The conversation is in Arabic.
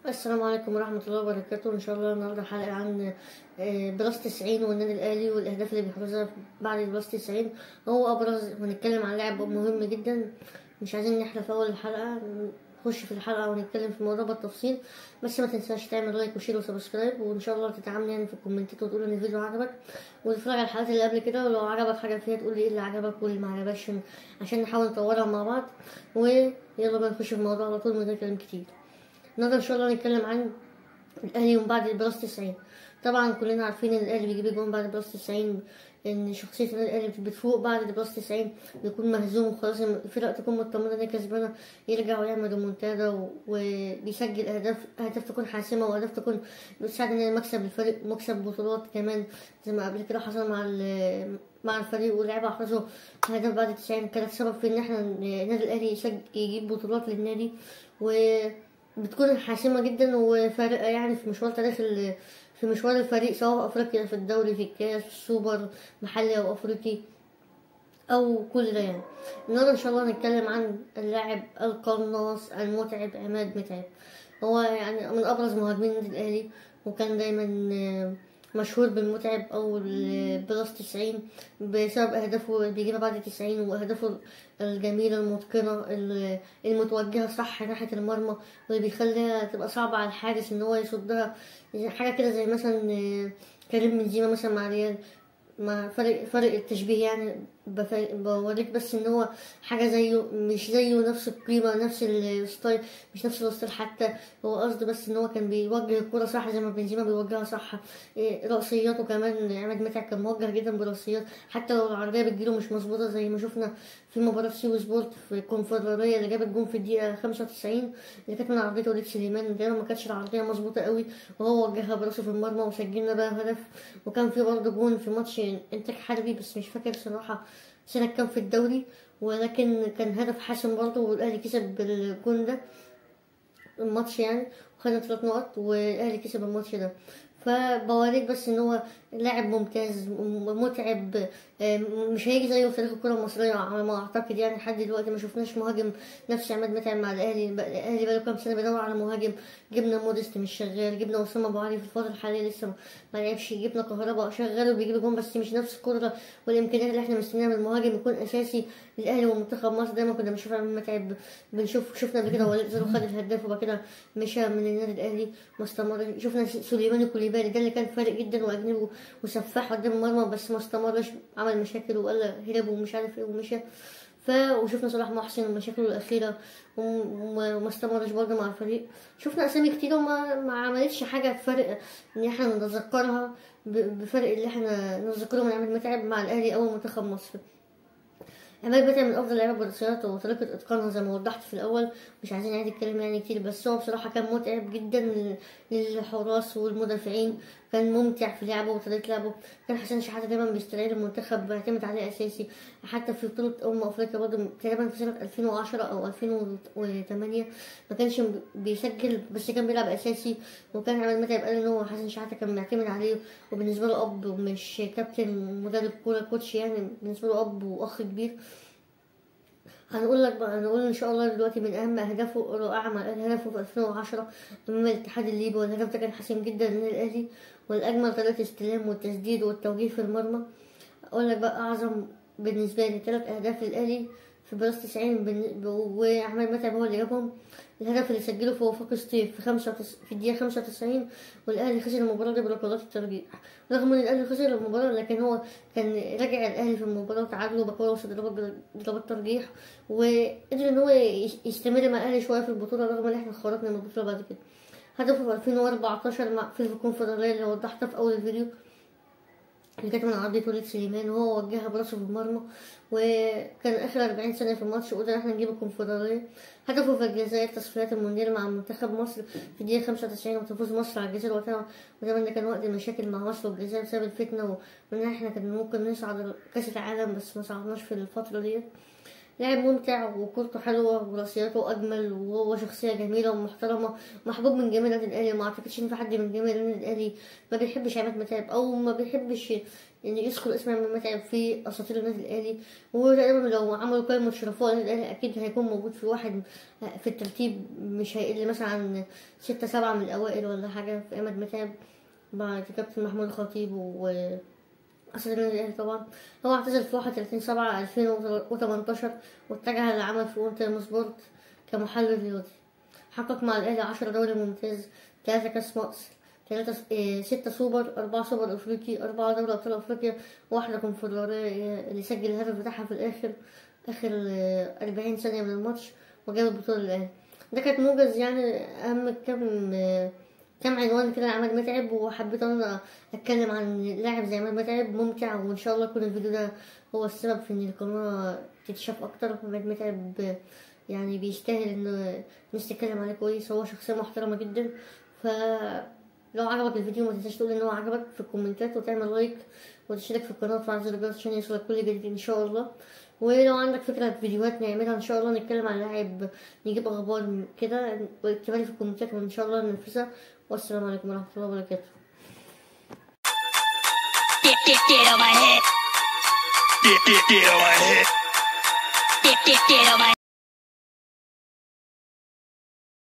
السلام عليكم ورحمة الله وبركاته. إن شاء الله النهاردة حلقة عن بلس 90 والنادي الأهلي والأهداف اللي بيحرزها بعد بلس 90. هو أبرز، ونتكلم عن لاعب مهم جدا. مش عايزين نحلى في أول الحلقة، نخش في الحلقة ونتكلم في الموضوع بالتفصيل. بس ما تنساش تعمل لايك وشير وسبسكرايب، وإن شاء الله تدعمني يعني في الكومنتات وتقول إن الفيديو عجبك، وتتفرج على الحلقات اللي قبل كده، ولو عجبك حاجة فيها تقول لي إيه اللي عجبك واللي ما عجبكش عشان نحاول نطورها مع بعض. ويلا بقى نخش في الموضوع على طول من غير كلام كتير. النهارده ان شاء الله هنتكلم عن الاهلي من بعد البلس 90. طبعا كلنا عارفين ان الاهلي بيجيب جون بعد البلس 90، ان شخصيه النادي الاهلي بتفوق بعد البلس 90، بيكون مهزوم وخلاص الفرق تكون مطمنه ان هي كسبانه، يرجع ويعمل ريمونتادا وبيسجل اهداف تكون حاسمه، واهداف تكون بتساعد ان مكسب الفريق، مكسب بطولات كمان زي ما قبل كده حصل مع الفريق، واللعيبه احرزوا اهداف بعد 90 كانت سبب في ان احنا النادي الاهلي يجيب بطولات للنادي، بتكون حاسمة جدا وفارقة يعني في مشوار الفريق، سواء في افريقيا، في الدوري، في الكاس، في السوبر، محلي او افريقي او كل ده يعني. النهارده ان شاء الله هنتكلم عن اللاعب القناص المتعب عماد متعب. هو يعني من ابرز مهاجمين النادي الاهلي، وكان دايما مشهور بالمتعب او البلس 90 بسبب اهدافه اللي بيجيبها بعد 90، واهدافه الجميله المتقنه المتوجهه صح ناحيه المرمى، واللي بيخليها تبقى صعبه على الحارس ان هو يصدها. حاجه كده زي مثلا كريم بنزيما مثلا مع ريال، مع فرق التشبيه يعني. بوريك بس ان هو حاجه زيه، مش زيه نفس القيمه، نفس الستايل، مش نفس الستايل حتى. هو قصده بس ان هو كان بيوجه الكوره صح زي ما بنزيما بيوجهها صح. رأسياته كمان عماد متعب كان موجه جدا برأسيات، حتى لو العرضيه بتجيله مش مظبوطه، زي ما شفنا في مباراه سيو سبورت في الكونفدراليه اللي جاب الجون في الدقيقه 95، اللي كانت من عرضيه وليد سليمان ده، ما كانتش العرضيه مظبوطه قوي وهو وجهها براسه في المرمى وسجلنا بقى هدف. وكان في برضه جون في ماتش انتاج حربي، بس مش فاكر صراحه سنة كام في الدوري، ولكن كان هدف حاسم برضه، والاهلي كسب بالجون ده الماتش يعني، وخدنا 3 نقط والاهلي كسب الماتش ده. فبوريك بس ان هو لاعب ممتاز متعب، مش هيجي زيه في تاريخ الكره المصريه على ما اعتقد يعني. لحد دلوقتي ما شفناش مهاجم نفس عماد متعب مع الاهلي. الاهلي بقاله كام سنه بيدور على مهاجم. جبنا موديست مش شغال، جبنا اسامه ابو علي في الفتره الحاليه لسه ما لعبش، جبنا كهرباء شغال وبيجيب جون، بس مش نفس القدره والامكانيات اللي احنا مستنيينها من المهاجم يكون اساسي للاهلي ومنتخب مصر. دايما كنا بنشوف عماد متعب، شفنا قبل كده وليد زيرو خد الهداف وبعد كده مشى من النادي الاهلي ما استمر. شفنا سليمان كوليبالي ده اللي كان فارق جدا واجنبي وسفاح قدام المرمى، بس ما استمرش، عمل مشاكل وقال هرب ومش عارف ايه ومشى. وشفنا صلاح محسن ومشاكله الاخيره وما استمرش برضه مع الفريق. شفنا اسامي كتير وما ما عملتش حاجه فرق ان احنا نتذكرها بفرق اللي احنا نتذكره من عماد متعب مع الاهلي او منتخب مصر. عماد متعب من افضل لعيبه بالرأسيات وطريقه اتقانها زي ما وضحت في الاول، مش عايزين نعيد الكلام يعني كتير، بس هو بصراحه كان متعب جدا للحراس والمدافعين، كان ممتع في لعبه وطريقه لعبه. كان حسين شحاته دايما بيستعيد المنتخب بيعتمد عليه اساسي، حتى في بطوله افريقيا برضه تقريبا في سنه 2010 او 2008 ما كانش بيسجل بس كان بيلعب اساسي. وكان عماد متعب قال ان هو حسين شحاته كان بيعتمد عليه، وبالنسبه له اب، مش كابتن مدرب كوره كوتش يعني، بالنسبه له اب واخ كبير. هنقول ان شاء الله دلوقتي من اهم اهدافه رائعه مع هدفه في 2010 امام الاتحاد الليبي، والهدف ده كان حاسم جدا للنادي الاهلي، والاجمل طريقه الاستلام والتسديد والتوجيه في المرمى. اقول لك بقى اعظم بالنسبه لي 3 اهداف للاهلي في بلس 90 واحمد متعب هو اللي جابهم. الهدف اللي سجله في وفاق سطيف في الدقيقه 95، والاهلي خسر المباراه دي بركلات الترجيح. رغم ان الاهلي خسر المباراه، لكن هو كان رجع الاهلي في المباراه وتعادلوا بكره ضربات ترجيح، وقدر ان هو يستمر مع الاهلي شويه في البطوله رغم ان احنا خرجنا من البطوله بعد كده. هدفه في 2014 في الكونفدراليه اللي وضحتها في اول الفيديو، اللي كانت من عرضية وليد سليمان وهو وجهها براسه في المرمى، وكان آخر 40 سنة في الماتش وقدر احنا نجيب الكونفدرالية. هدفه في الجزائر تصفيات المونديال مع منتخب مصر في الدقيقة 95 وتفوز مصر على الجزائر وقتها، وده كان وقت المشاكل مع مصر والجزائر بسبب الفتنة، وإن احنا كان ممكن نصعد كأس العالم بس ما صعدناش في الفترة ديت. لاعب ممتع وكورته حلوة وراسياته أجمل، وهو شخصية جميلة ومحترمة، محبوب من جميع النادي الأهلي. ما أعتقدش إن في حد من جميع النادي الأهلي ما بيحبش عماد متعب أو ما بيحبش ان يذكر اسم عماد متعب في اساطير النادي الاهلي. وتقريبا لو عملوا قائمة شرفاء النادي الاهلي اكيد هيكون موجود في واحد في الترتيب، مش هيقل مثلا عن 6-7 من الاوائل ولا حاجة في عماد متعب بعد كابتن محمود الخطيب أسد النادي الأهلي. طبعا هو اعتزل في 31/7/2018 واتجه للعمل في أونتايم سبورت كمحلل رياضي. حقق مع الأهلي 10 دوري ممتاز، 3 كاس مصر، 6 سوبر، 4 سوبر أفريقي، 4 دوري أبطال أفريقيا، واحدة كونفدرالية اللي سجل الهدف بتاعها في آخر 40 ثانية من الماتش وجاب البطولة للأهلي. ده كانت موجز يعني أهم كام عنوان كده لعماد متعب، وحبيت انا اتكلم عن لاعب زي عماد متعب ممتع، وان شاء الله يكون الفيديو ده هو السبب في ان القناه تتشاف اكتر. عماد متعب يعني بيستاهل ان الناس تتكلم عليه كويس، هو شخصيه محترمه جدا. فلو عجبك الفيديو ما تنساش تقول ان هو عجبك في الكومنتات، وتعمل لايك وتشترك في القناه وتفعل زر الجرس عشان يوصلك كل جديد ان شاء الله. ولو عندك فكرة فيديوهات نعملها ان شاء الله، نتكلم عن لاعب، نجيب اخبار كده، واكتبها لي في الكومنتات وان شاء الله ننفذها. والسلام عليكم ورحمة الله وبركاته. Get on my head. Get on my